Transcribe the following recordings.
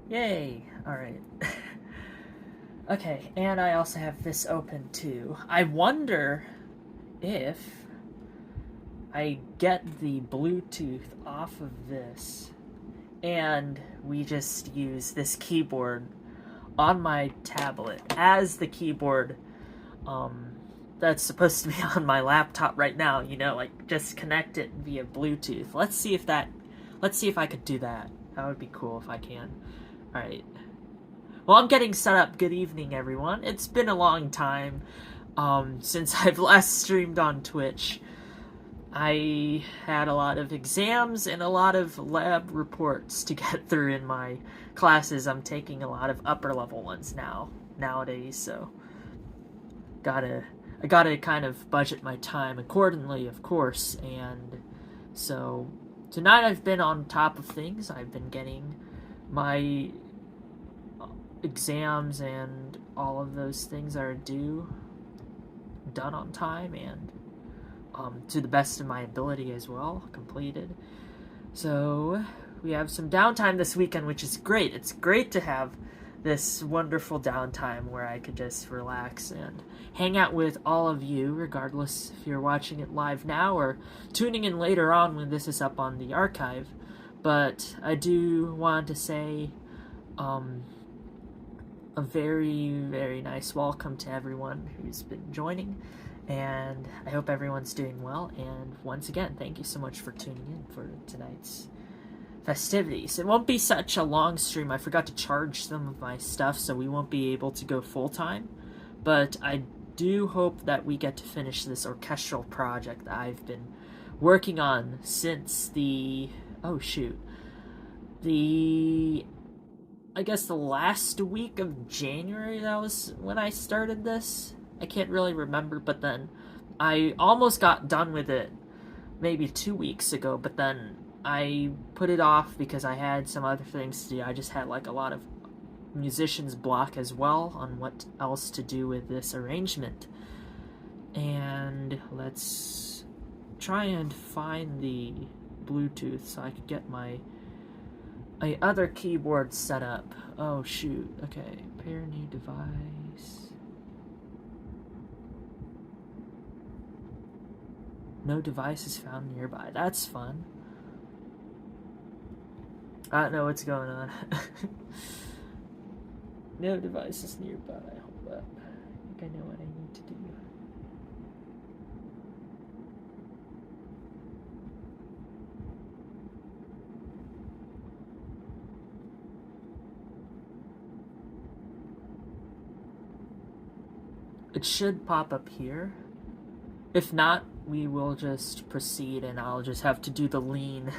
Yay! Alright. Okay, and I also have this open too. I wonder if I get the Bluetooth off of this and we just use this keyboard on my tablet as the keyboard um, that's supposed to be on my laptop right now, like just connect it via Bluetooth. Let's see if I could do that. That would be cool if I can. Alright. Well, I'm getting set up. Good evening, everyone. It's been a long time since I've last streamed on Twitch. I had a lot of exams and a lot of lab reports to get through in my classes. I'm taking a lot of upper level ones nowadays, so I gotta kind of budget my time accordingly, of course. And so tonight I've been on top of things. I've been getting my exams and all of those things are due done on time and to the best of my ability as well, completed. So we have some downtime this weekend, which is great. It's great to have this wonderful downtime where I could just relax and hang out with all of you, regardless if you're watching it live now or tuning in later on when this is up on the archive. But I do want to say a very, very nice welcome to everyone who's been joining, and I hope everyone's doing well. And once again, thank you so much for tuning in for tonight's festivities. It won't be such a long stream. I forgot to charge some of my stuff, so we won't be able to go full-time, but I do hope that we get to finish this orchestral project that I've been working on since I guess the last week of January. That was when I started this. I can't really remember, but then I almost got done with it maybe 2 weeks ago, but then I put it off because I had some other things to do. I just had like a lot of musician's block as well on what else to do with this arrangement. And let's try and find the Bluetooth so I could get my other keyboard set up. Oh shoot. Okay, pair new device. No device is found nearby. That's fun. I don't know what's going on. No devices nearby. Hold up. I think I know what I need to do. It should pop up here. If not, we will just proceed and I'll just have to do the lean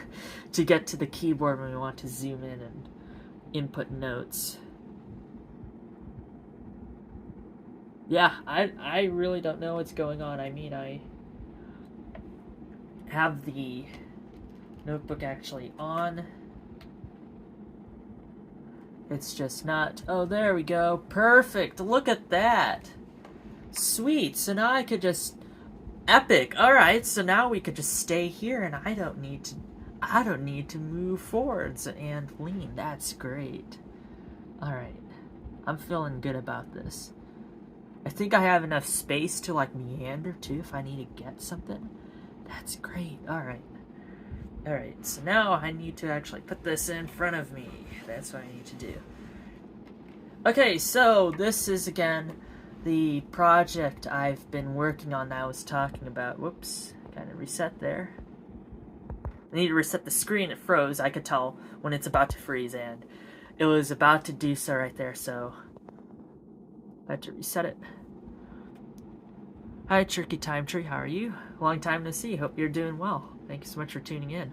to get to the keyboard when we want to zoom in and input notes. Yeah, I really don't know what's going on. I mean, I have the notebook actually on. It's just not... Oh, there we go. Perfect. Look at that. Sweet. So now I could just... Epic. Alright, so now we could just stay here and I don't need to move forwards and lean. That's great. Alright. I'm feeling good about this. I think I have enough space to like meander too if I need to get something. That's great. Alright. Alright, so now I need to actually put this in front of me. That's what I need to do. Okay, so this is again the project I've been working on that I was talking about. Whoops, kind of reset there. I need to reset the screen, it froze. I could tell when it's about to freeze, and it was about to do so right there, so I had to reset it. Hi, Tricky Time Tree, how are you? Long time no see, hope you're doing well. Thank you so much for tuning in.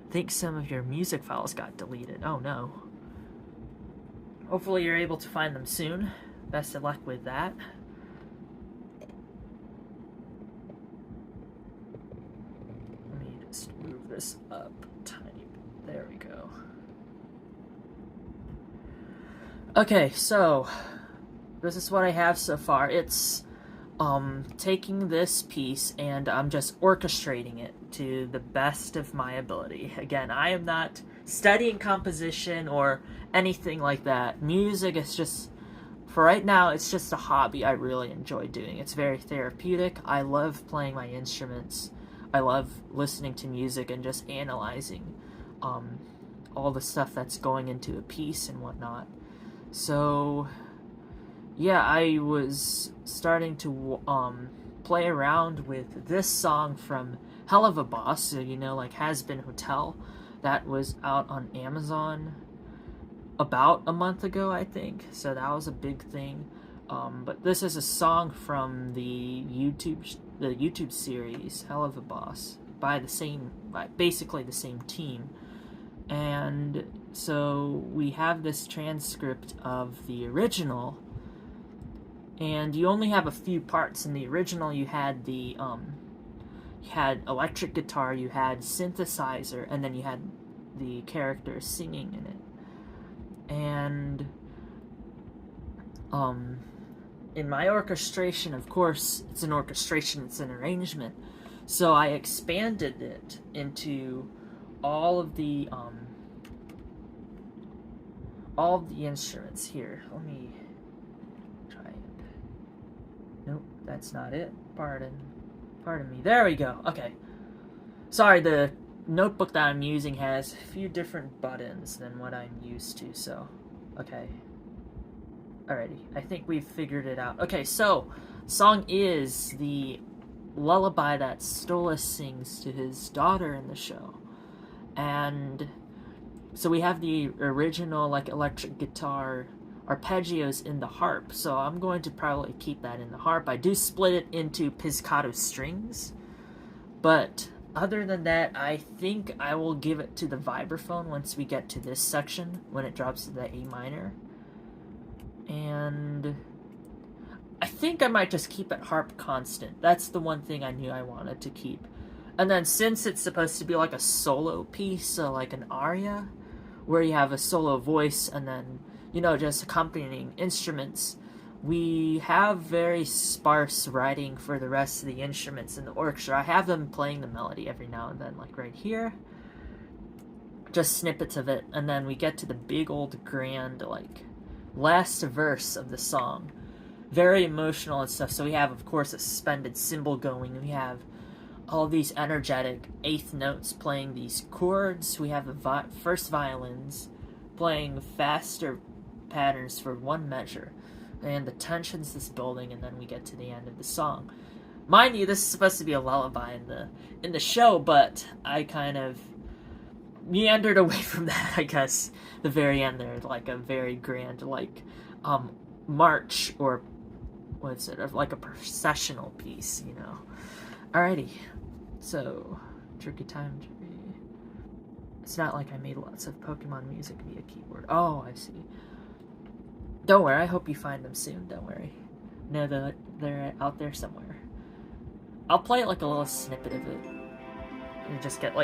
I think some of your music files got deleted. Oh no. Hopefully you're able to find them soon. Best of luck with that. Let me just move this up a tiny bit. There we go. Okay, so this is what I have so far. It's taking this piece and I'm just orchestrating it to the best of my ability. Again, I am not studying composition or anything like that. Music is just, for right now, it's just a hobby I really enjoy doing. It's very therapeutic. I love playing my instruments. I love listening to music and just analyzing all the stuff that's going into a piece and whatnot. So, yeah, I was starting to play around with this song from Helluva Boss, so like Hazbin Hotel, that was out on Amazon about a month ago, I think. So that was a big thing. But this is a song from the YouTube series Helluva Boss by basically the same team. And so we have this transcript of the original, and you only have a few parts. In the original, you had you had electric guitar, you had synthesizer, and then you had the characters singing in it. And in my orchestration, of course, it's an orchestration, it's an arrangement. So I expanded it into all of the instruments here. Let me try it. Nope, that's not it. Pardon me. There we go. Okay. Sorry, the notebook that I'm using has a few different buttons than what I'm used to, so okay. Alrighty, I think we've figured it out. Okay, so song is the lullaby that Stolas sings to his daughter in the show. And so we have the original electric guitar arpeggios in the harp, so I'm going to probably keep that in the harp. I do split it into pizzicato strings, but other than that, I think I will give it to the vibraphone once we get to this section, when it drops to the A minor. And I think I might just keep it harp constant. That's the one thing I knew I wanted to keep. And then since it's supposed to be like a solo piece, so like an aria, where you have a solo voice and then, just accompanying instruments, we have very sparse writing for the rest of the instruments in the orchestra. I have them playing the melody every now and then, like right here. Just snippets of it, and then we get to the big old grand, last verse of the song. Very emotional and stuff. So we have, of course, a suspended cymbal going. We have all these energetic eighth notes playing these chords. We have the first violins playing faster patterns for one measure, and the tensions this building, and then we get to the end of the song. Mind you, this is supposed to be a lullaby in the show, but I kind of meandered away from that, I guess. The very end there, like a very grand, march, or what's it, of like a processional piece, Alrighty, so Tricky Time Tree. It's not like I made lots of Pokemon music via keyboard. Oh, I see. Don't worry, I hope you find them soon, don't worry. No, they're out there somewhere. I'll play like a little snippet of it, and just get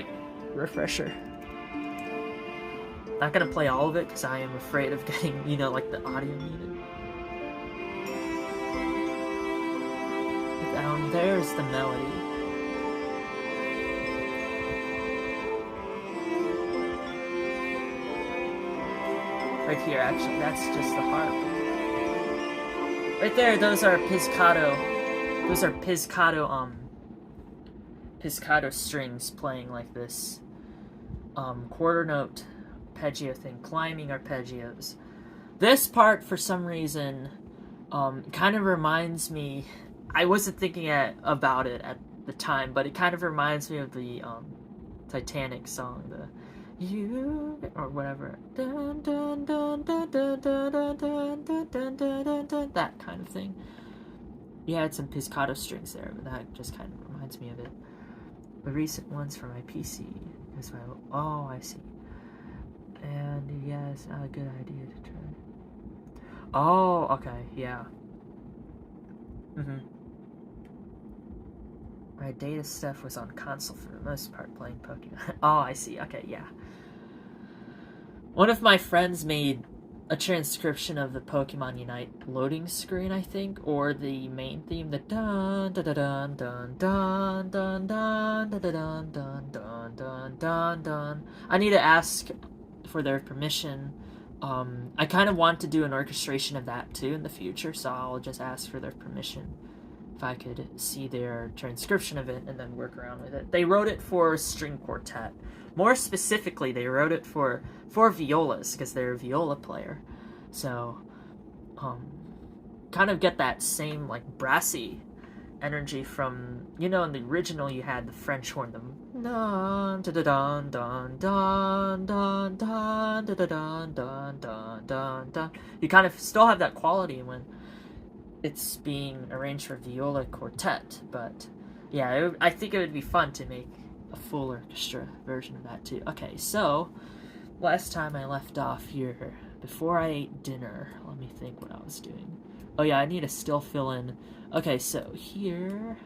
refresher. Not gonna play all of it, because I am afraid of getting, the audio muted. Down there's the melody. Right here, actually, that's just the harp. Right there, those are pizzicato. Those are pizzicato strings playing like this quarter note arpeggio thing, climbing arpeggios. This part, for some reason, kind of reminds me. I wasn't thinking about it at the time, but it kind of reminds me of the Titanic song, the "You" or whatever, dun, dun, dun, dun, dun, dun, dun, dun, dun, dun, dun, dun, that kind of thing. You had some pizzicato strings there, but that just kind of reminds me of it. The recent ones for my PC. Oh, I see. And yeah, it's not a good idea to try. Oh, okay, yeah. My data stuff was on console for the most part, playing Pokemon. Oh, I see. Okay, yeah. One of my friends made a transcription of the Pokemon Unite loading screen, I think, or the main theme, the dun dun dun dun dun dun dun dun dun dun dun dun dun dun. I need to ask for their permission. I kind of want to do an orchestration of that too in the future, so I'll just ask for their permission if I could see their transcription of it and then work around with it. They wrote it for string quartet. More specifically, they wrote it for violas because they're a viola player. So, kind of get that same like brassy energy from, you know, in the original you had the French horn, the dun dun dun dun dun dun dun dun dun dun dun dun. You kind of still have that quality when it's being arranged for viola quartet, but yeah, I think it would be fun to make a full orchestra version of that too. Okay, so last time I left off here, before I ate dinner, let me think what I was doing. Oh yeah, I need to still fill in. Okay, so here,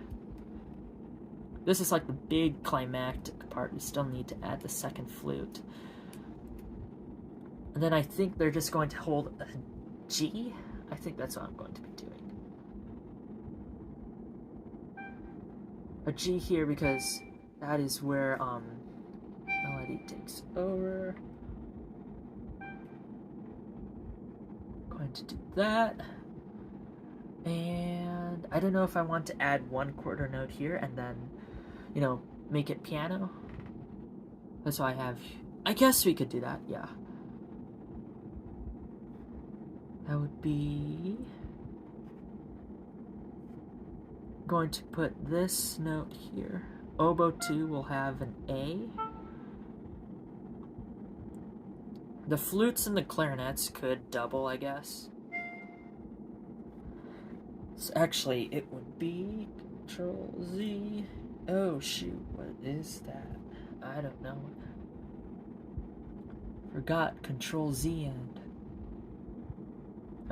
this is like the big climactic part. We still need to add the second flute. And then I think they're just going to hold a G. I think that's what I'm going to be doing. A G here because that is where melody takes over. Going to do that. And I don't know if I want to add one quarter note here and then, you know, make it piano. That's why I have, I guess we could do that, yeah. That would be going to put this note here. Oboe 2 will have an A. The flutes and the clarinets could double, I guess. So actually, it would be Control Z. Oh shoot, what is that? I don't know. Forgot Control Z and.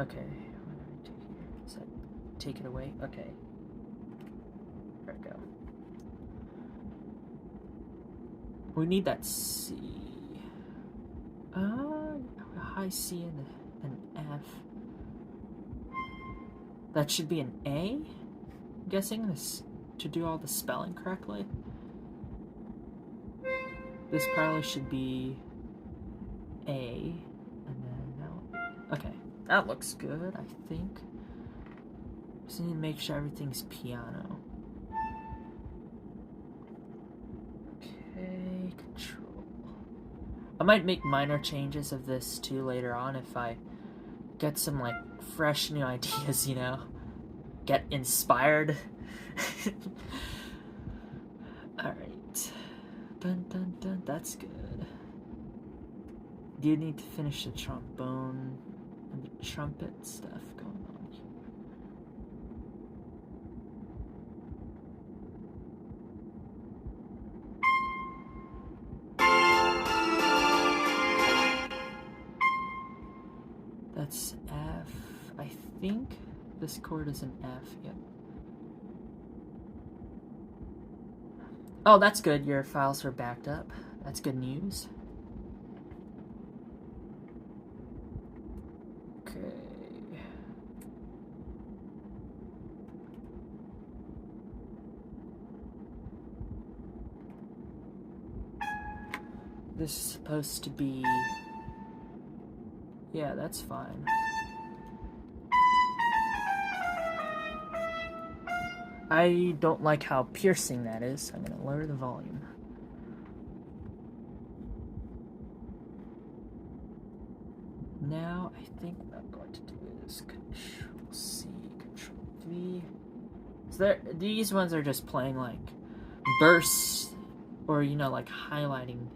Okay, what do I do here? Does that take it away? Okay. There we go. We need that C. A high C and an F. That should be an A? I'm guessing this to do all the spelling correctly. This probably should be A. And then no. Okay. That looks good, I think. Just need to make sure everything's piano. Okay, control. I might make minor changes of this too later on if I get some like fresh new ideas, you know? Get inspired. Alright. Dun dun dun, that's good. Do you need to finish the trombone and the trumpet stuff going on here? That's F. I think this chord is an F, yep. Oh, that's good. Your files are backed up. That's good news. Okay. This is supposed to be... Yeah, that's fine. I don't like how piercing that is. I'm going to lower the volume. Now, I think what I'm going to do is Control C, Control V. So these ones are just playing like bursts, or you know, like highlighting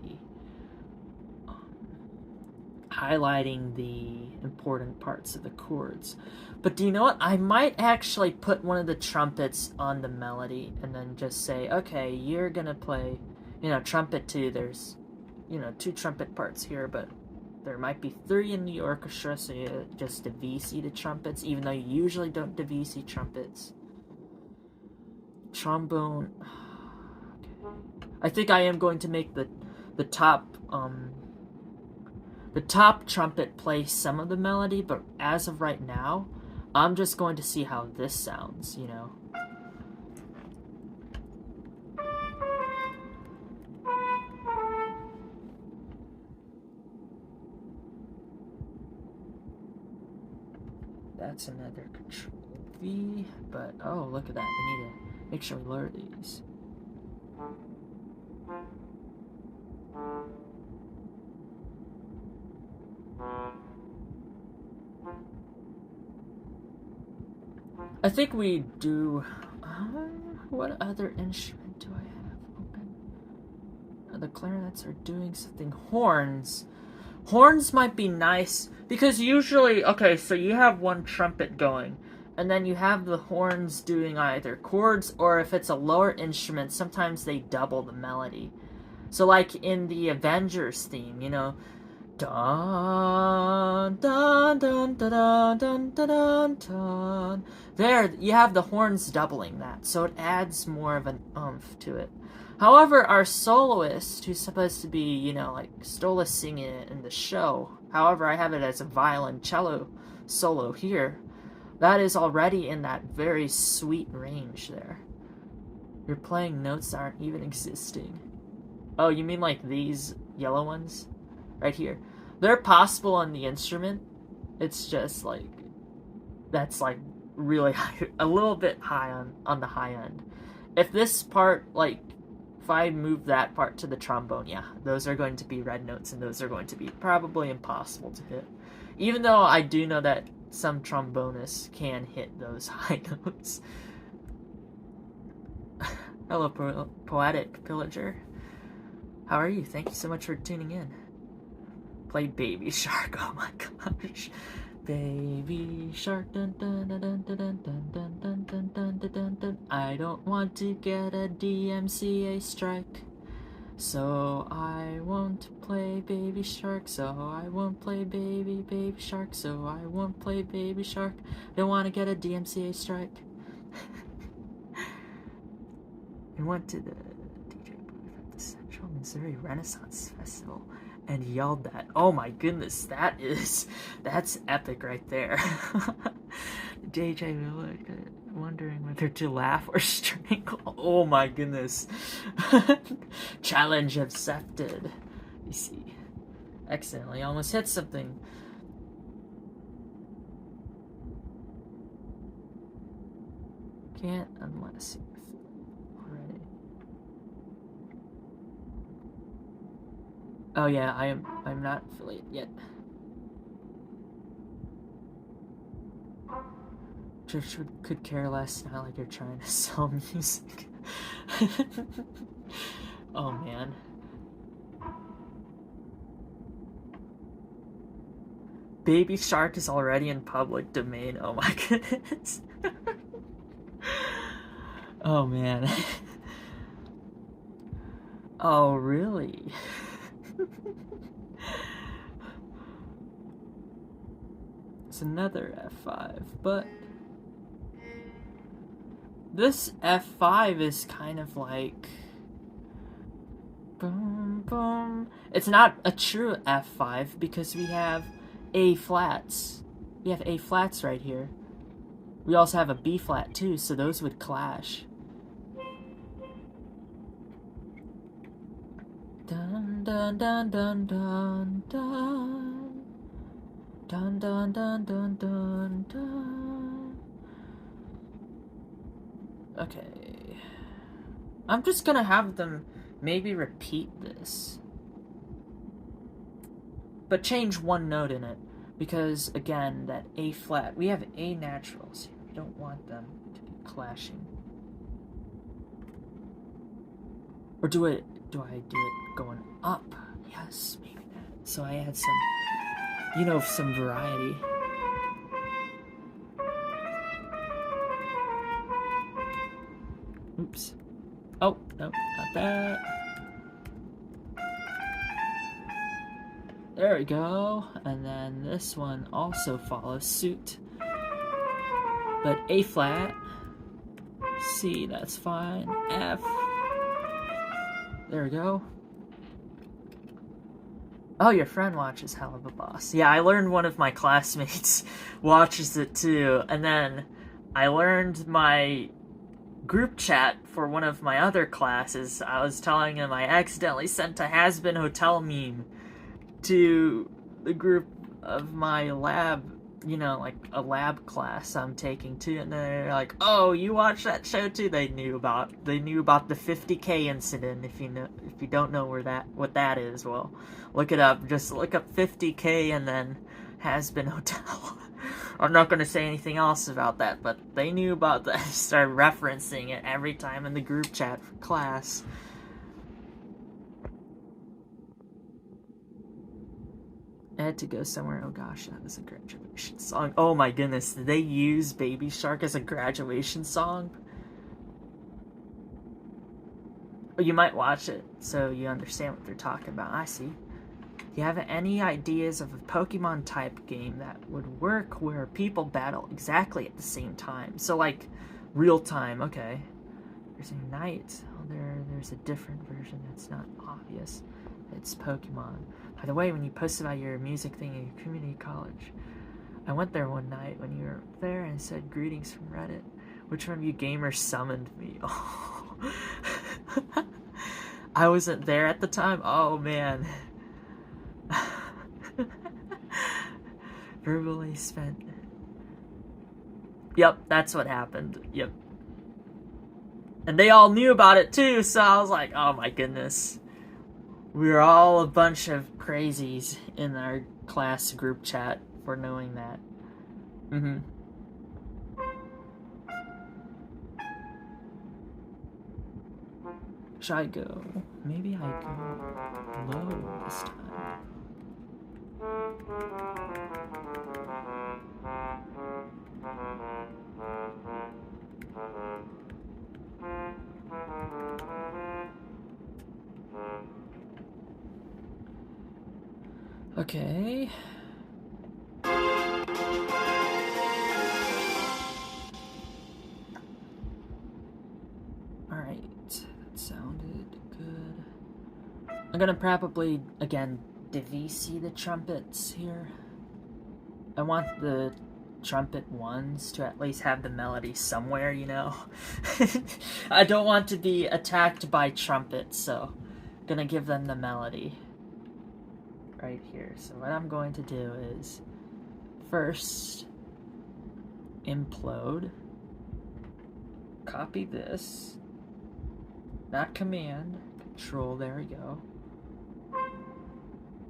the important parts of the chords. But do you know what? I might actually put one of the trumpets on the melody and then just say, okay, you're gonna play, you know, trumpet 2. There's, you know, 2 trumpet parts here, but there might be 3 in the orchestra, so you just DVC the trumpets, even though you usually don't DVC trumpets. Trombone. Okay. I think I am going to make the top trumpet play some of the melody, but as of right now, I'm just going to see how this sounds, you know. that's another Control V, but oh, look at that. We need to make sure we lower these. I think we do. What other instrument do I have open? The clarinets are doing something. Horns. Horns might be nice because usually, okay, so you have one trumpet going, and then you have the horns doing either chords or if it's a lower instrument, sometimes they double the melody. So, like in the Avengers theme, you know. Dun dun dun dun dun dun dun dun dun. There, you have the horns doubling that, so it adds more of an oomph to it. However, our soloist, who's supposed to be, you know, like Stola singing it in the show, however, I have it as a violoncello solo here, that is already in that very sweet range there. You're playing notes that aren't even existing. Oh, you mean like these yellow ones? Right here. They're possible on the instrument. It's just like, that's like really high, a little bit high on the high end. If this part, like, if I move that part to the trombone, yeah, those are going to be red notes and those are going to be probably impossible to hit. Even though I do know that some trombonists can hit those high notes. Hello, Poetic Pillager. How are you? Thank you so much for tuning in. Play Baby Shark. Oh my gosh. Baby Shark. Dun, dun, dun, dun, dun, dun, dun, dun, dun, dun, dun, dun, dun. I don't want to get a DMCA strike. So I won't play Baby Shark. So I won't play Baby Shark. So I won't play Baby Shark. Don't want to get a DMCA strike. We went to the DJ booth at the Central Missouri Renaissance Festival and yelled that. Oh my goodness, that's epic right there. JJ Miller wondering whether to laugh or strangle. Oh my goodness. Challenge accepted. You see. Accidentally almost hit something. Can't unless you already. Oh yeah, I'm not affiliate yet. Church could care less, not like you're trying to sell music. Oh man. Baby Shark is already in public domain. Oh my goodness. Oh man. Oh really? It's another F5, but this F5 is kind of like boom boom. It's not a true F5 because we have A flats. We have A flats right here. We also have a B flat too, so those would clash. Dun dun dun dun dun dun. Dun dun dun dun dun dun. Okay. I'm just gonna have them maybe repeat this. But change one note in it. Because, again, that A flat, we have A naturals here. We don't want them to be clashing. Or do I do it going up? Yes, maybe that. So I had some, you know, some variety. Oops. Oh, no, not that. There we go. And then this one also follows suit. But A flat. C, that's fine. F. There we go. Oh, your friend watches Hell of a Boss. Yeah, I learned one of my classmates watches it too. And then I learned my group chat for one of my other classes. I was telling him I accidentally sent a Has-Been Hotel meme to the group of my lab you know, like a lab class I'm taking too, and they're like, "Oh, you watch that show too?" They knew about the 50K incident. If you don't know what that is, well, look it up. Just look up 50K and then Has-Been Hotel. I'm not gonna say anything else about that, but they knew about that. They started referencing it every time in the group chat for class. I had to go somewhere. Oh gosh, that was a graduation song. Oh my goodness, did they use Baby Shark as a graduation song? Oh, you might watch it so you understand what they're talking about. I see. Do you have any ideas of a Pokemon type game that would work where people battle exactly at the same time? So like real time, okay. There's a night. Oh, there's a different version that's not obvious. It's Pokemon. By the way, when you posted about your music thing in your community college, I went there one night when you were there and said greetings from Reddit. Which one of you gamers summoned me? Oh. I wasn't there at the time? Oh man. Verbally spent. Yep, that's what happened. Yep. And they all knew about it too, so I was like, oh my goodness. We were all a bunch of crazies in our class group chat for knowing that. Mm-hmm. Should I go? Maybe I go low this time. Okay. Alright, that sounded good. I'm gonna probably, again, DVC the trumpets here. I want the trumpet ones to at least have the melody somewhere, you know? I don't want to be attacked by trumpets, so I'm gonna give them the melody right here. So what I'm going to do is first implode, copy this, not command, control, there we go.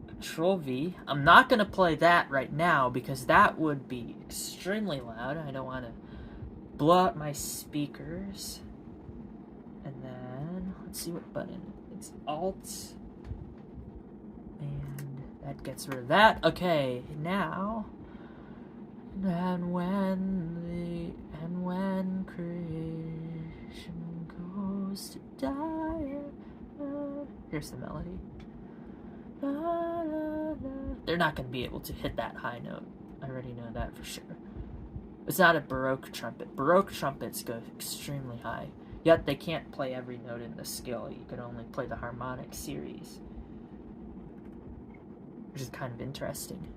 Control V. I'm not going to play that right now because that would be extremely loud. I don't want to blow out my speakers. And then, let's see what button. It's Alt. And that gets rid of that. Okay, now. And when creation goes to die. Here's the melody. They're not going to be able to hit that high note. I already know that for sure. It's not a Baroque trumpet. Baroque trumpets go extremely high. Yet they can't play every note in the scale. You can only play the harmonic series. Which is kind of interesting.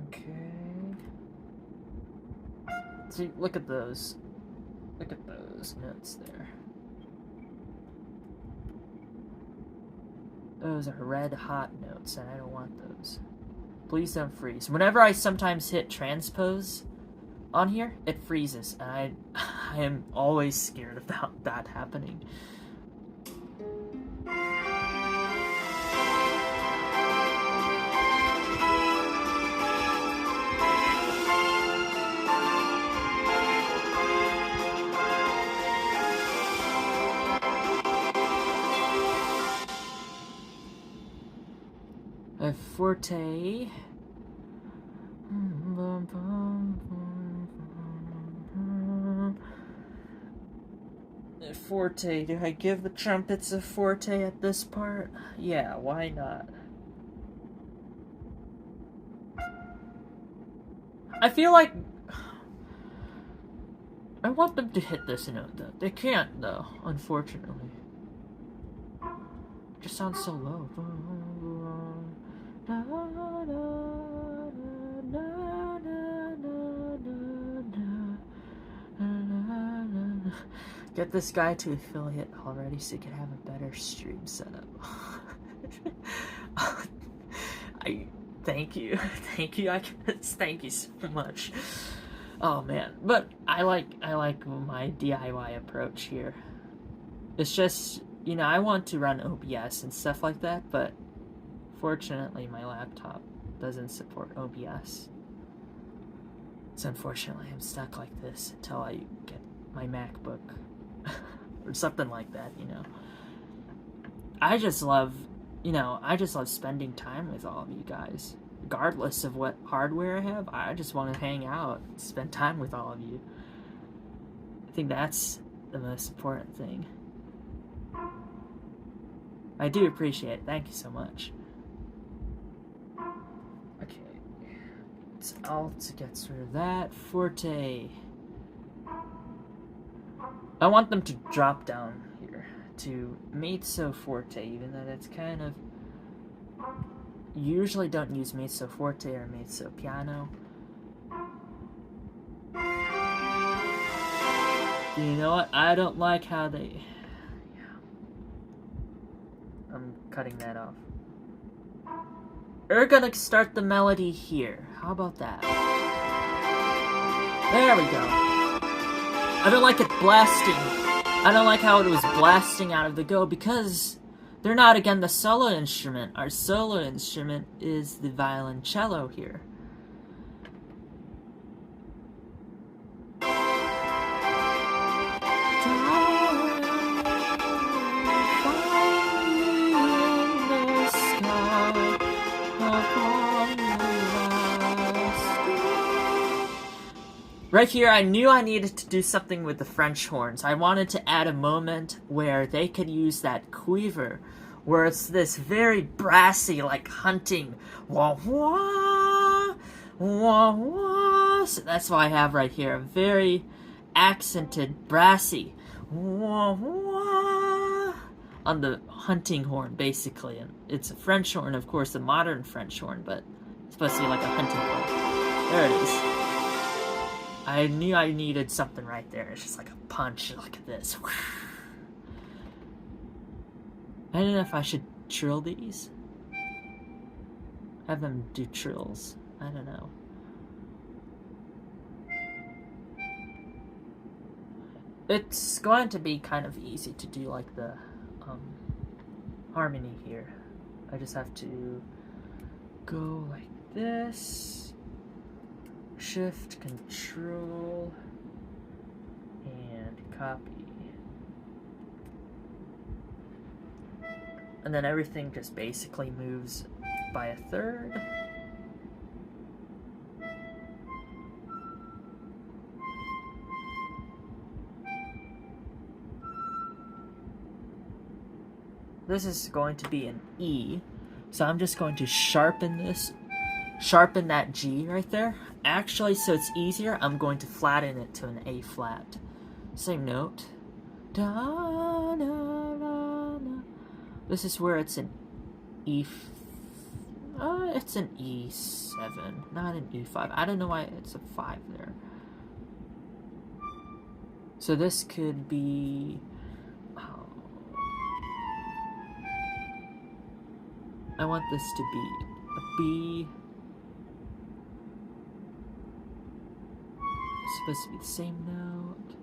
Okay. See, look at those. Look at those notes there. Those are red hot notes, and I don't want those. Please don't freeze. Whenever I sometimes hit transpose on here, it freezes, and I am always scared about that happening. Forte. Forte. Do I give the trumpets a forte at this part? Yeah, why not? I feel like I want them to hit this note though. They can't though, unfortunately. It just sounds so low. Get this guy to affiliate already so you can have a better stream setup. Thank you. Thank you. Thank you so much. Oh man, but I like my DIY approach here. It's just, I want to run OBS and stuff like that, but fortunately my laptop doesn't support OBS. So unfortunately I'm stuck like this until I get my MacBook or something like that, I just love spending time with all of you guys. Regardless of what hardware I have, I just want to hang out, spend time with all of you. I think that's the most important thing. I do appreciate it. Thank you so much. Okay. It's alt gets rid of that. Forte. I want them to drop down here to mezzo forte, even though that's kind of... Usually don't use mezzo forte or mezzo piano. You know what? I don't like how they... I'm cutting that off. We're gonna start the melody here. How about that? There we go. I don't like it blasting. I don't like how it was blasting out of the go because they're not, again, the solo instrument. Our solo instrument is the violoncello here. Right here, I knew I needed to do something with the French horns. I wanted to add a moment where they could use that quiver, where it's this very brassy, like hunting, wah wah, wah wah. So that's why I have right here a very accented, brassy, wah wah, on the hunting horn, basically. And it's a French horn, of course, a modern French horn, but it's supposed to be like a hunting horn. There it is. I knew I needed something right there. It's just like a punch. Look at this. I don't know if I should trill these. Have them do trills. I don't know. It's going to be kind of easy to do like the harmony here. I just have to go like this. Shift, Control, and copy. And then everything just basically moves by a third. This is going to be an E, so I'm just going to sharpen this. Sharpen that G right there. Actually, so it's easier, I'm going to flatten it to an A flat. Same note. Da, da, da, da. This is where it's an E. It's an E7, not an E5. I don't know why it's a 5 there. So this could be. I want this to be a B. Supposed to be the same note.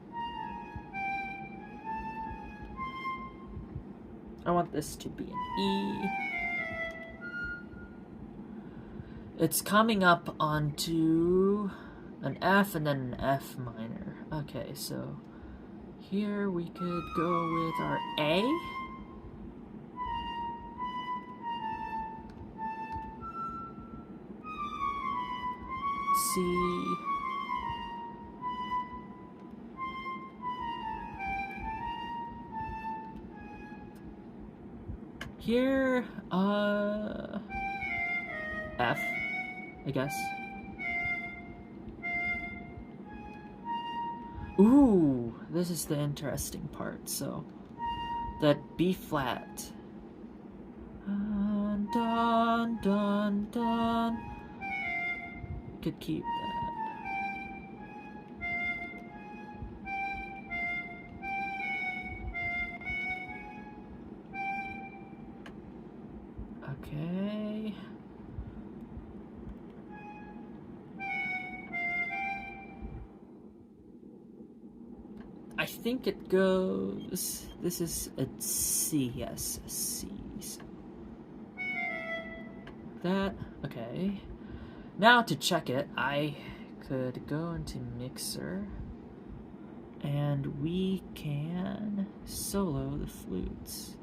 I want this to be an E. It's coming up onto an F and then an F minor. Okay, so here we could go with our A. C. Here, F, I guess. Ooh, this is the interesting part, so that B flat. Dun, dun, dun, dun. Could keep that. Okay. think it goes... This is a C, yes, a C. So that, okay. Now to check it, I could go into Mixer, and we can solo the flutes.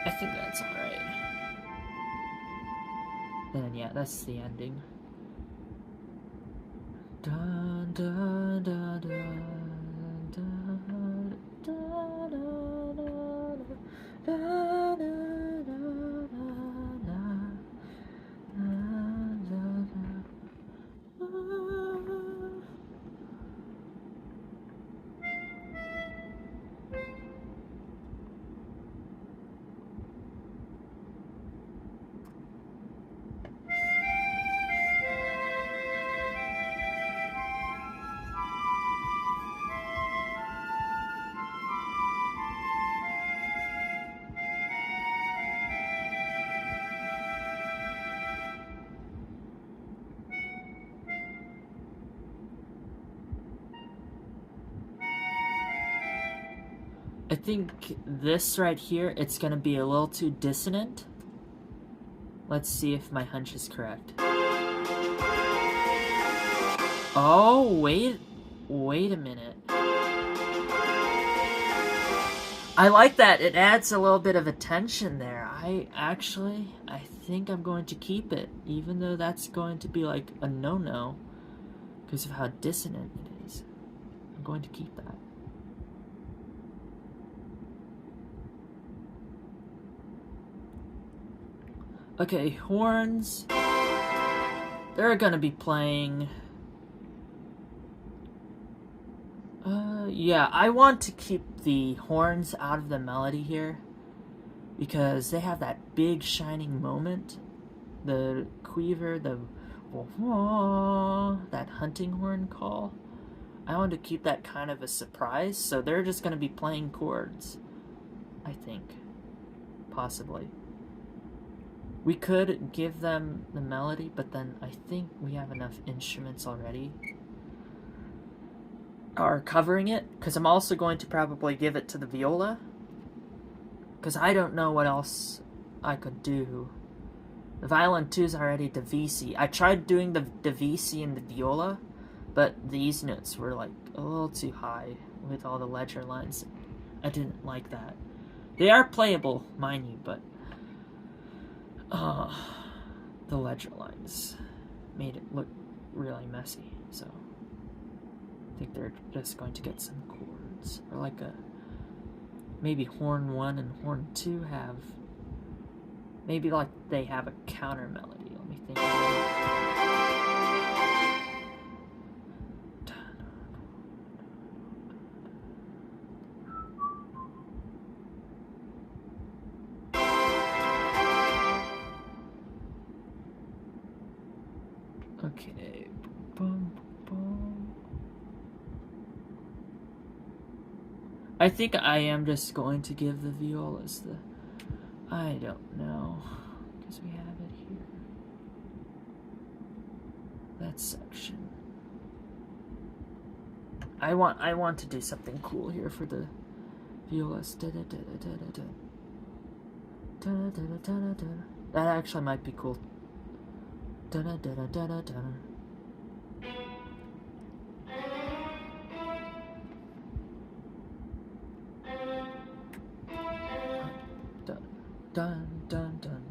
I think that's alright. And yeah, that's the ending. Dun, dun, dun, dun, dun, dun, dun, I think this right here, it's gonna be a little too dissonant. Let's see if my hunch is correct. Oh, wait a minute. I like that. It adds a little bit of attention there. I think I'm going to keep it, even though that's going to be like a no-no because of how dissonant it is. I'm going to keep that. Okay, horns. They're gonna be playing... yeah, I want to keep the horns out of the melody here because they have that big shining moment. The quiver, that hunting horn call. I want to keep that kind of a surprise, so they're just gonna be playing chords, I think. Possibly. We could give them the melody, but then I think we have enough instruments already are covering it, because I'm also going to probably give it to the viola, because I don't know what else I could do. The violin 2 is already Divisi. I tried doing the Divisi and the viola, but these notes were like a little too high with all the ledger lines. I didn't like that. They are playable, mind you, but the ledger lines made it look really messy, so I think they're just going to get some chords, or like maybe horn 1 and horn 2 have, maybe like they have a counter melody. Let me think. Okay. Boom, boom. I think I am just going to give the violas the... I don't know. Because we have it here. That section. I want to do something cool here for the violas. That actually might be cool. Dun dun dun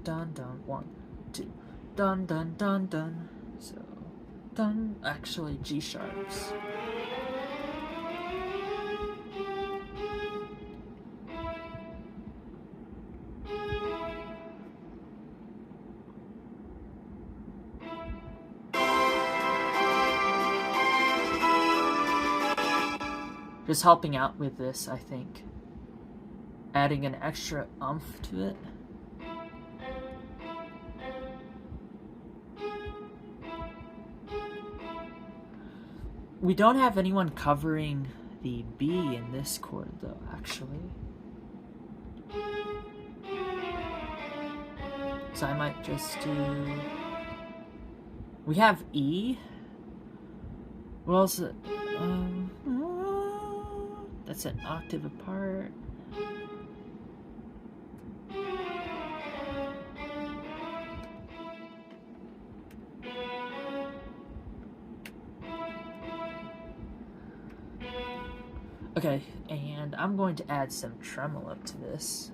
dun dun. 1, 2. Dun dun dun dun. So dun, actually G sharps. Just helping out with this, I think. Adding an extra oomph to it. We don't have anyone covering the B in this chord, though, actually. So I might just do... We have E. What else? That's an octave apart. Okay, and I'm going to add some tremolo to this.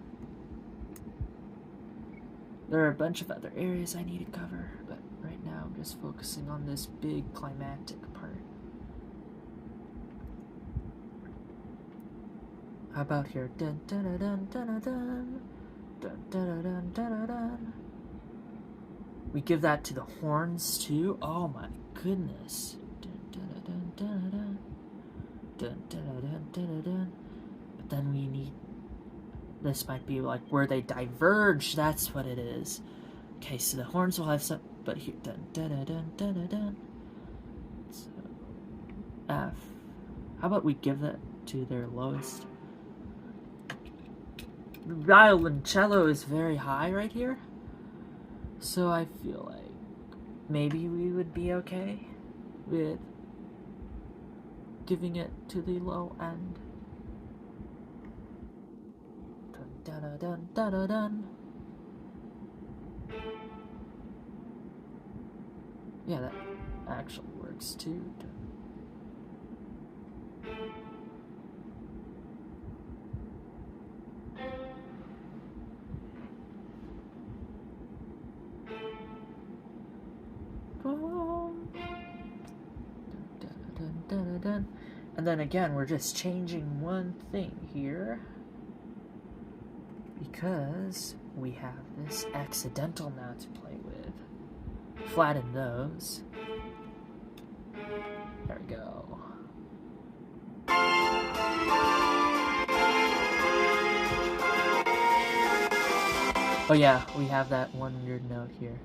There are a bunch of other areas I need to cover, but right now I'm just focusing on this big climactic part. How about here? Dun dun dun dun dun dun dun dun dun dun dun. We give that to the horns too. Oh my goodness! Dun dun dun dun dun dun dun dun dun dun. But then we need. This might be like where they diverge. That's what it is. Okay, so the horns will have some. But here, dun dun dun dun dun dun. So F. How about we give that to their lowest? Violoncello is very high right here, so I feel like maybe we would be okay with giving it to the low end. Dun dun dun dun dun dun. Yeah, that actually works too. And then again, we're just changing one thing here because we have this accidental now to play with. Flatten those. There we go. Oh yeah, we have that one weird note here.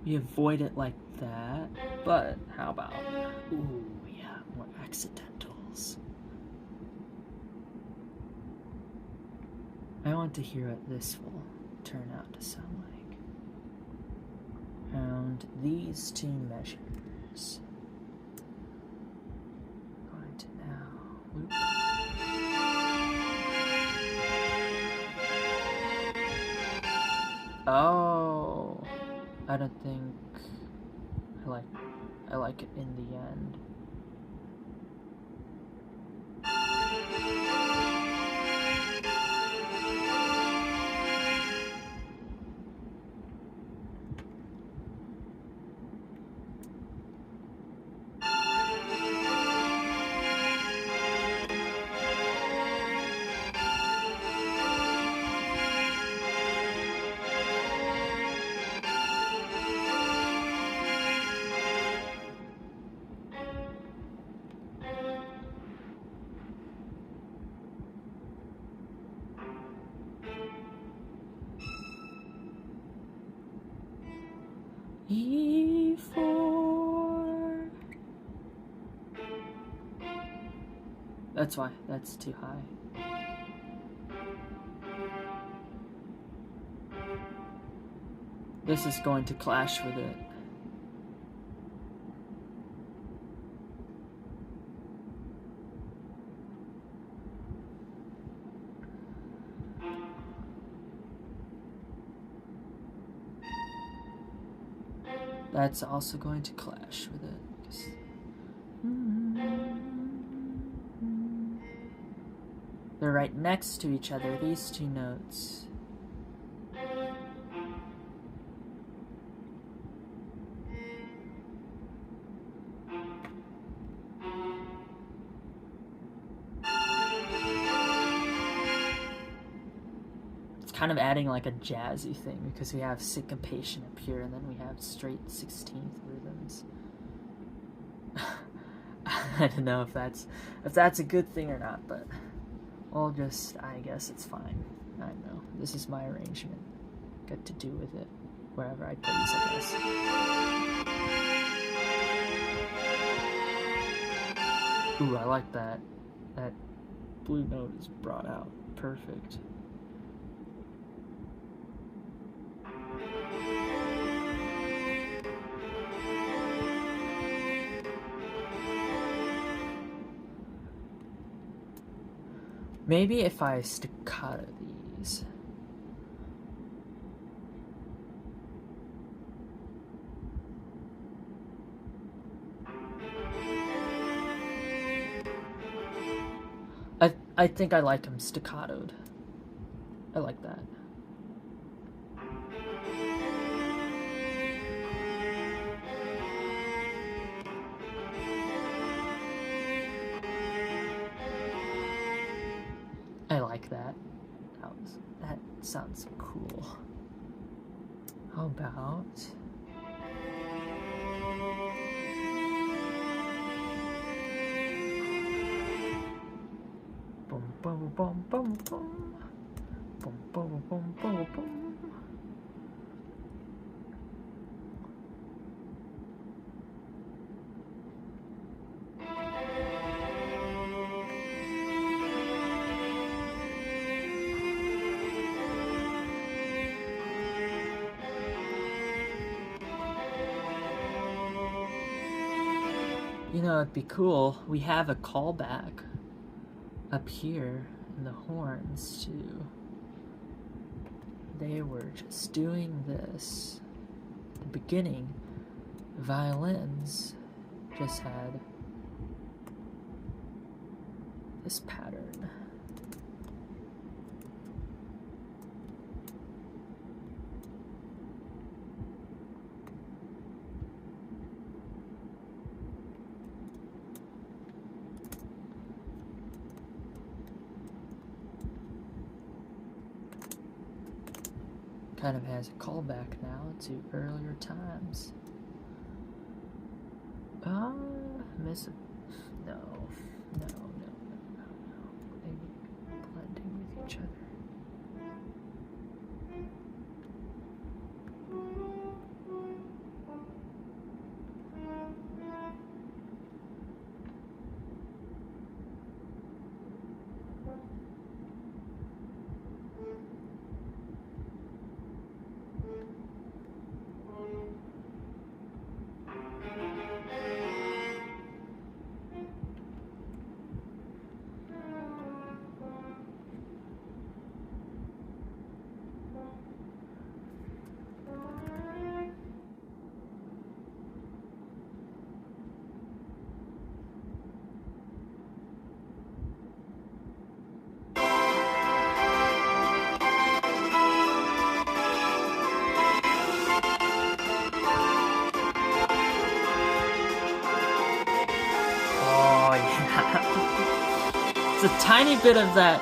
We avoid it like that, but how about, ooh, yeah, more accidentals. I want to hear what this will turn out to sound like. And these two measures. I'm going to now loop. Oh, I don't think I like it in the end. E4. That's why. That's too high. This is going to clash with it. that's also going to clash with it. They're right next to each other, these two notes. Kind of adding like a jazzy thing because we have syncopation up here and then we have straight 16th rhythms. I don't know if that's a good thing or not, but I'll just, I guess it's fine. I don't know. This is my arrangement. Got to do with it wherever I please, I guess. Ooh, I like that. That blue note is brought out. Perfect. Maybe if I staccato these. I think I like them staccatoed. I like that. I like that. That sounds cool. How about boom boom boom boom boom boom boom boom boom boom. You know, it'd be cool. We have a callback up here in the horns, too. They were just doing this. At the beginning, violins just had this pattern. Kind of has a callback now to earlier times. Miss. No. They blending with each other. It's a tiny bit of that,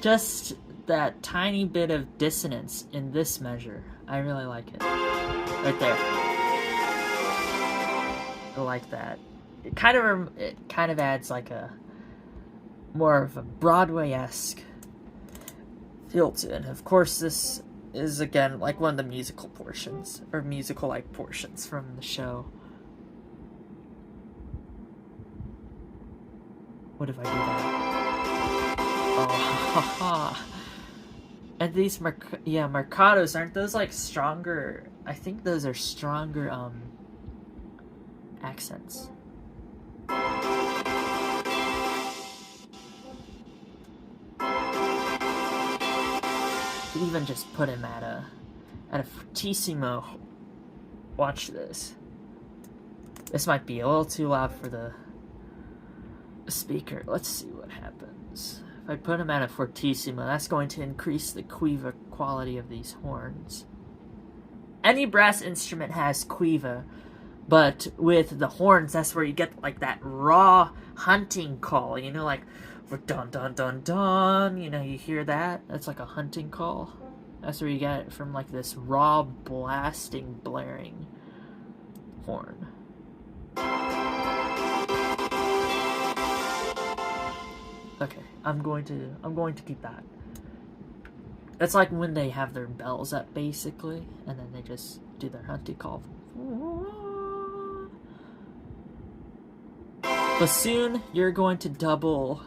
just that tiny bit of dissonance in this measure. I really like it. Right there. I like that. It kind of adds like a more of a Broadway-esque feel to it. Of course, this is again like one of the musical portions or musical-like portions from the show. What if I do that? Oh, haha. And these marcatos, aren't those like stronger? I think those are stronger accents. Even just put him at a fortissimo. Watch this. This might be a little too loud for the speaker. Let's see what happens. If I put them at a fortissimo, that's going to increase the quiver quality of these horns. Any brass instrument has quiver, but with the horns, that's where you get like that raw hunting call, you know, like dun dun dun dun, you know, you hear that? That's like a hunting call. That's where you get it from, like this raw blasting blaring horn. Okay, I'm going to keep that. It's like when they have their bells up, basically, and then they just do their hunting call. Bassoon, you're going to double.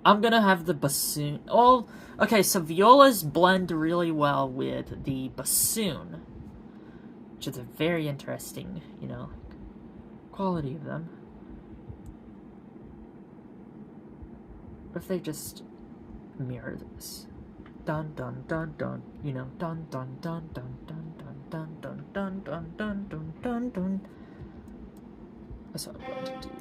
I'm gonna have the bassoon. Oh, okay, so violas blend really well with the bassoon, which is a very interesting, you know, quality of them. What if they just mirror this? Dun dun dun dun, you know, dun dun dun dun dun dun dun dun dun dun dun dun dun dun. That's what I'm going to do.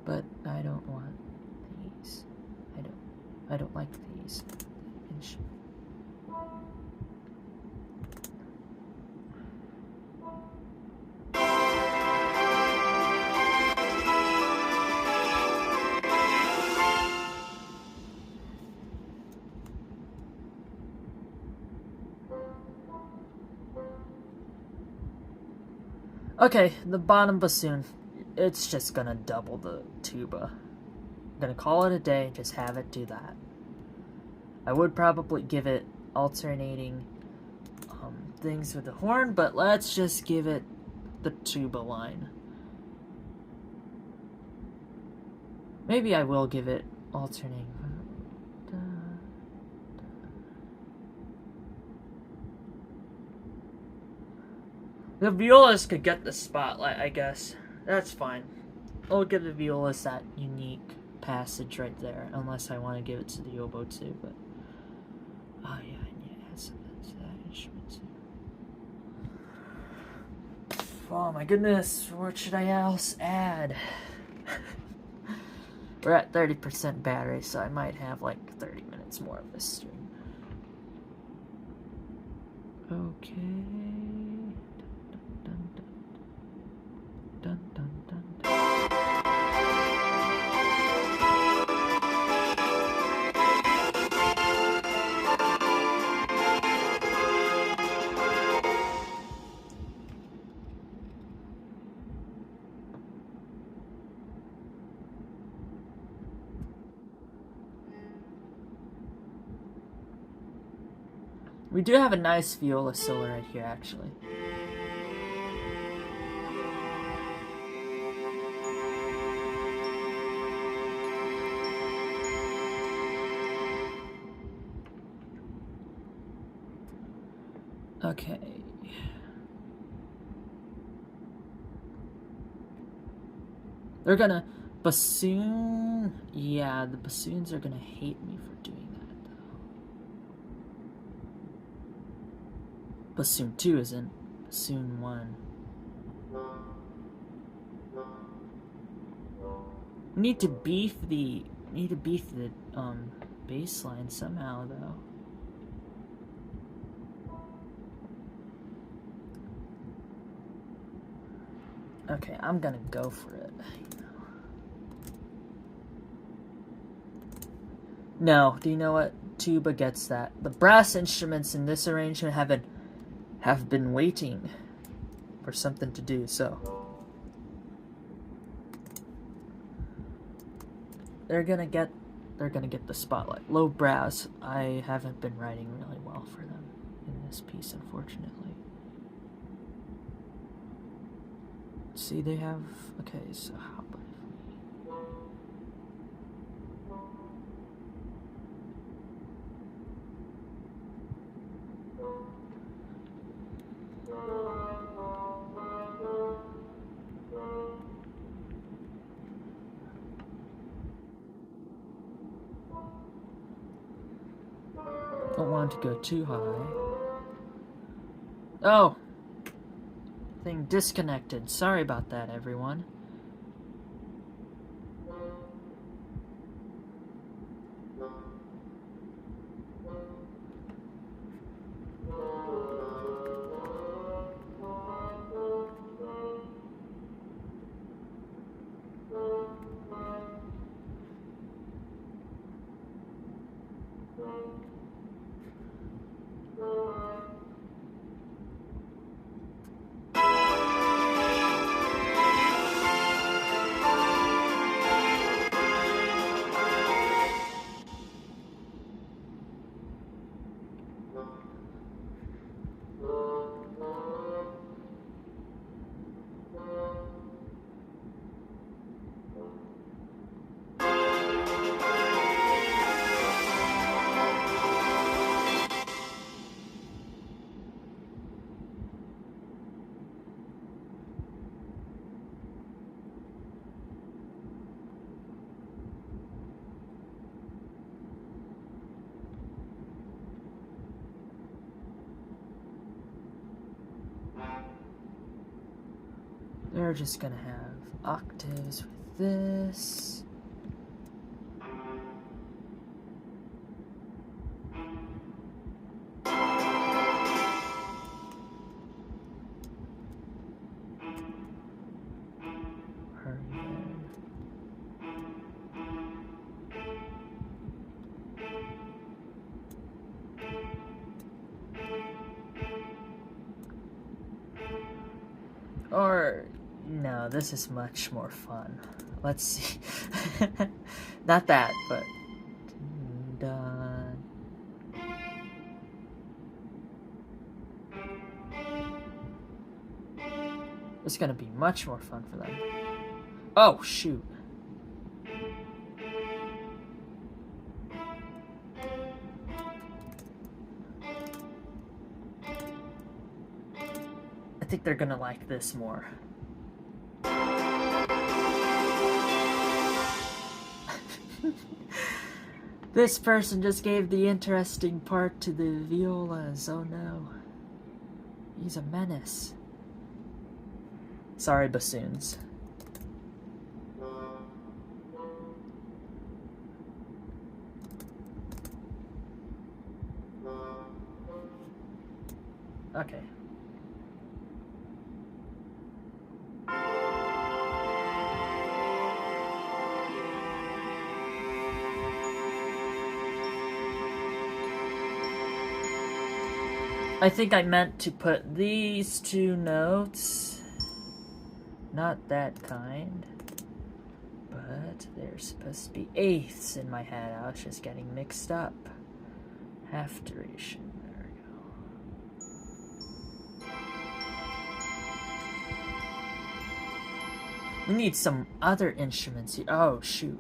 But I don't want these. I don't like these. Okay, the bottom bassoon. It's just gonna double the tuba. I'm gonna call it a day, just have it do that. I would probably give it alternating things with the horn, but let's just give it the tuba line. Maybe I will give it alternating. The violas could get the spotlight, I guess. That's fine. I'll give the violas that unique passage right there, unless I want to give it to the oboe too, but... Oh yeah, I need to add something to that instrument too. Oh my goodness, what should I else add? We're at 30% battery, so I might have like 30 minutes more of this stream. Okay. Dun, dun, dun, dun. We do have a nice viola solo right here, actually. Okay. They're gonna... Bassoon... Yeah, the bassoons are gonna hate me for doing that, though. Bassoon 2 isn't. Bassoon 1. We need to beef the... bass line somehow, though. Okay, I'm gonna go for it. No, do you know what? Tuba gets that. The brass instruments in this arrangement have been waiting for something to do, so they're gonna get the spotlight. Low brass, I haven't been writing really well for them in this piece, unfortunately. See, they have... Okay, so how about if we... Don't want to go too high. Oh! Thing disconnected. Sorry about that, everyone. They're just gonna have octaves with this. Or, no, this is much more fun. Let's see. Not that, but... Done. It's gonna be much more fun for them. Oh, shoot. I think they're gonna like this more. This person just gave the interesting part to the violas. Oh no. He's a menace. Sorry, bassoons. Okay. I think I meant to put these two notes. Not that kind. But they're supposed to be eighths in my head. I was just getting mixed up. Half duration. There we go. We need some other instruments here. Oh, shoot.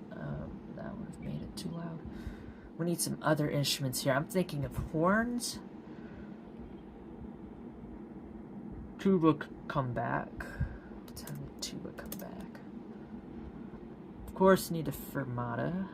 That would have made it too loud. We need some other instruments here. I'm thinking of horns. Tuba come back. Let's have the tuba come back. Of course, need a fermata.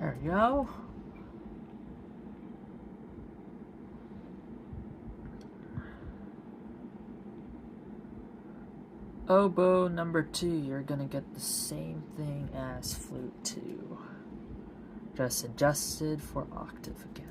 There we go. Oboe number 2, you're gonna get the same thing as flute 2. Just adjusted for octave again.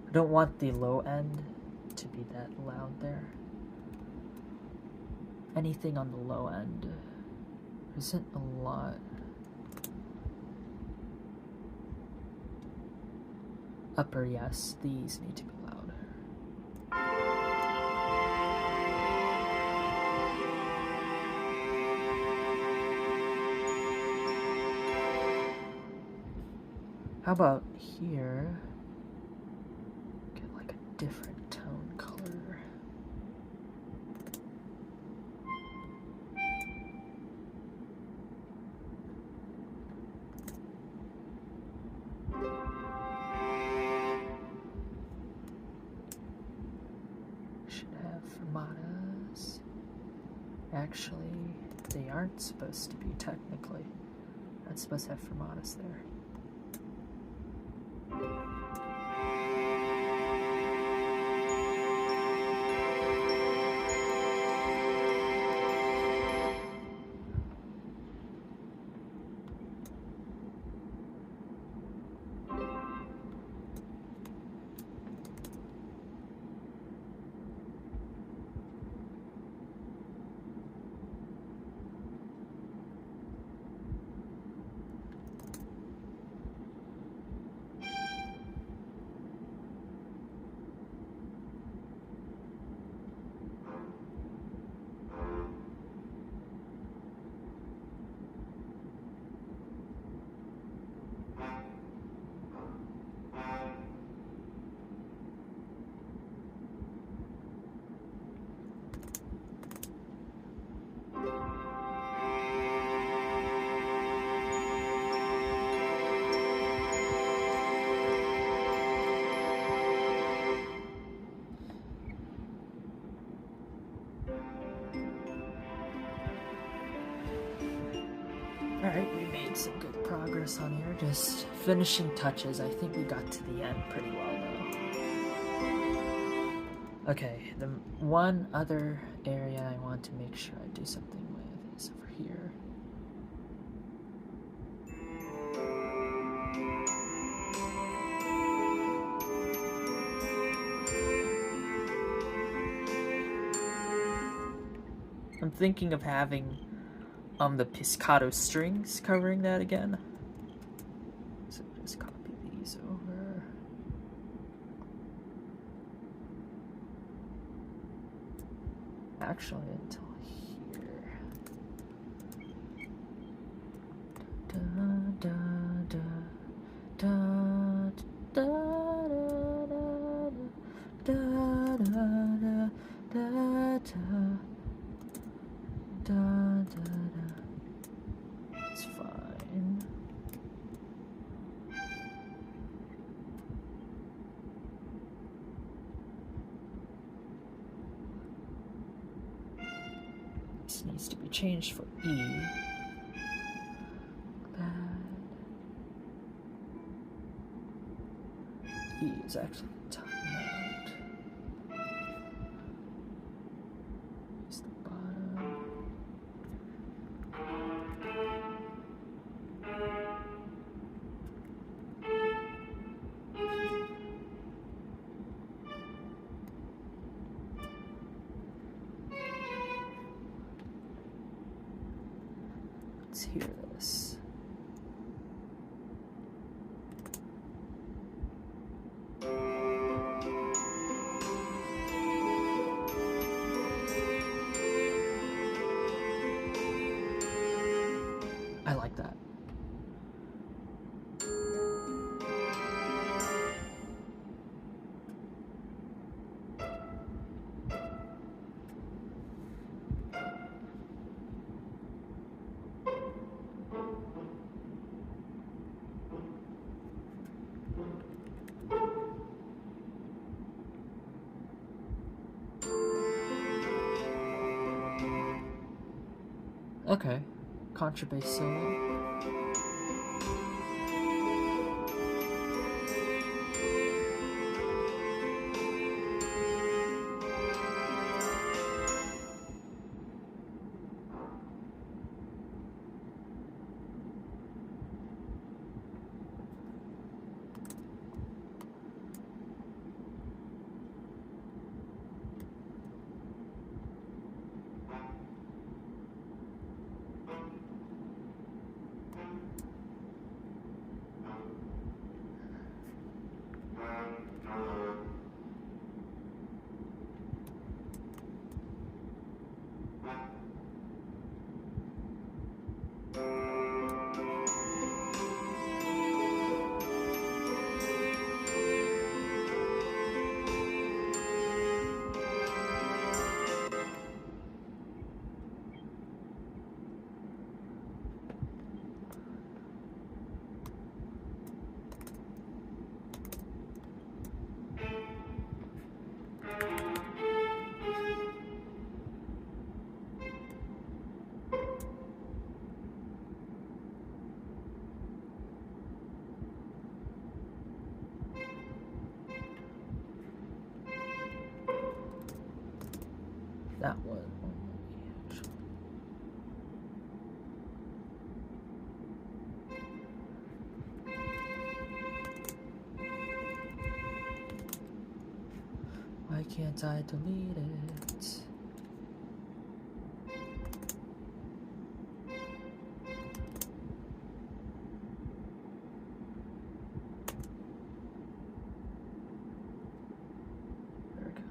I don't want the low end to be that loud there. Anything on the low end isn't a lot. Upper, yes, these need to be loud. How about here? Get like a different tone color. Should have fermatas. Actually, they aren't supposed to be technically. Not supposed to have fermatas there. Alright, we made some good progress on here. Just finishing touches. I think we got to the end pretty well, though. Okay, the one other area I want to make sure I do something with is over here. I'm thinking of having the Piscato strings covering that again. So just copy these over. Actually, until here. Da da da da da da da da da da. Da, da, da. It's fine. This needs to be changed for E. Bad. E is actually top mode. Use the bottom. Let's hear this. I like that. Okay, contrabass solo. That one. Why can't I delete it? There we go.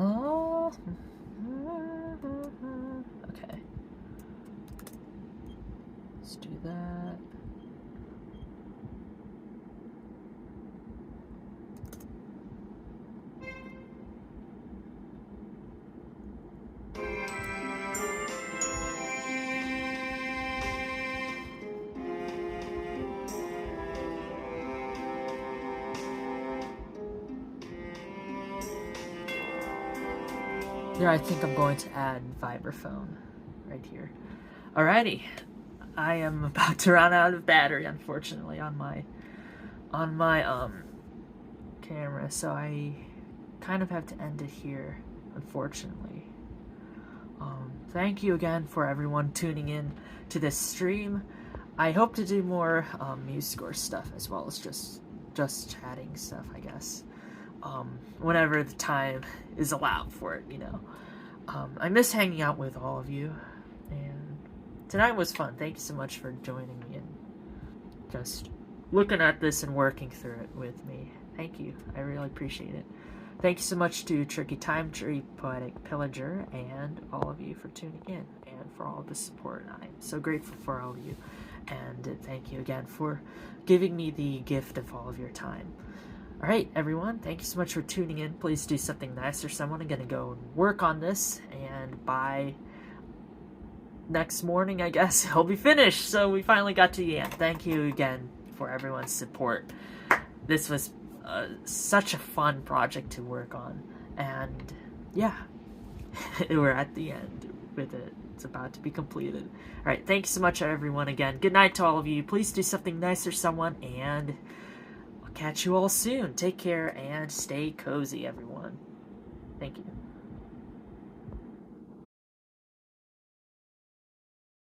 Oh. Okay. Let's do that. Here, I think I'm going to add vibraphone right here. Alrighty, I am about to run out of battery, unfortunately, on my camera, so I kind of have to end it here, unfortunately. Thank you again for everyone tuning in to this stream. I hope to do more MuseScore stuff as well as just chatting stuff, I guess. Whenever the time is allowed for it, you know. I miss hanging out with all of you, and tonight was fun. Thank you so much for joining me and just looking at this and working through it with me. Thank you. I really appreciate it. Thank you so much to Tricky Time Tree, Poetic Pillager, and all of you for tuning in and for all the support. I'm so grateful for all of you. And thank you again for giving me the gift of all of your time. Alright, everyone, thank you so much for tuning in. Please do something nice for someone. I'm going to go and work on this, and by next morning, I guess, it'll be finished. So we finally got to the end. Thank you again for everyone's support. This was such a fun project to work on, and yeah, we're at the end with it. It's about to be completed. Alright, thank you so much, everyone, again. Good night to all of you. Please do something nice for someone, and I'll catch you all soon. Take care and stay cozy, everyone. Thank you.